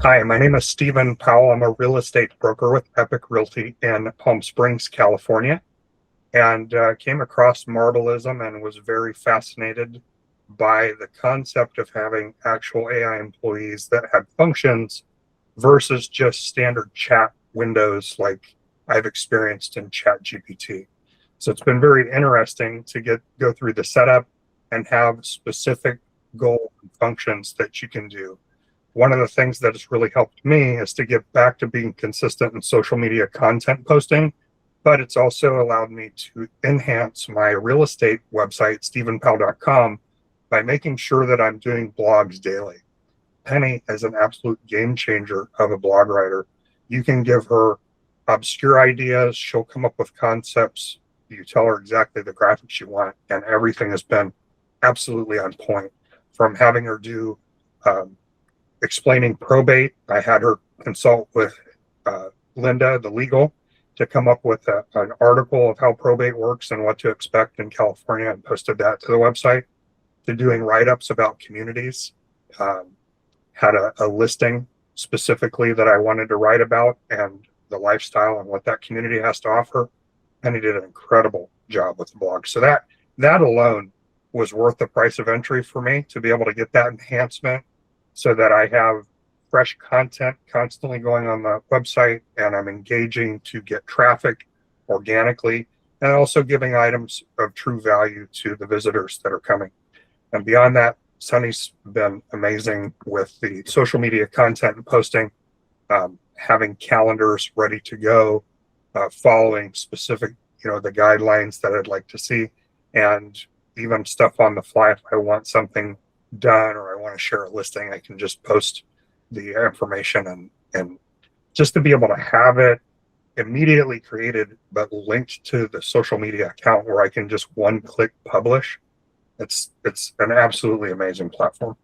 Hi, my name is Stephen Powell. I'm a real estate broker with Epic Realty in Palm Springs, California, and came across Marblism and was very fascinated by the concept of having actual AI employees that had functions versus just standard chat windows like I've experienced in Chat GPT. So it's been very interesting to go through the setup and have specific goal functions that you can do. One of the things that has really helped me is to get back to being consistent in social media content posting, but it's also allowed me to enhance my real estate website, stephenpowell.com, by making sure that I'm doing blogs daily. Penny is an absolute game changer of a blog writer. You can give her obscure ideas, she'll come up with concepts, you tell her exactly the graphics you want, and everything has been absolutely on point. From having her do explaining probate, I had her consult with Linda, the legal, to come up with an article of how probate works and what to expect in California, and posted that to the website, to doing write-ups about communities. Had a listing specifically that I wanted to write about and the lifestyle and what that community has to offer. And he did an incredible job with the blog. So that alone was worth the price of entry for me, to be able to get that enhancement so that I have fresh content constantly going on the website, and I'm engaging to get traffic organically, and also giving items of true value to the visitors that are coming. And beyond that, Sonny's been amazing with the social media content and posting, having calendars ready to go, following specific, the guidelines that I'd like to see, and even stuff on the fly. If I want something done or I want to share a listing, I can just post the information, and just to be able to have it immediately created but linked to the social media account where I can just one click publish. It's an absolutely amazing platform.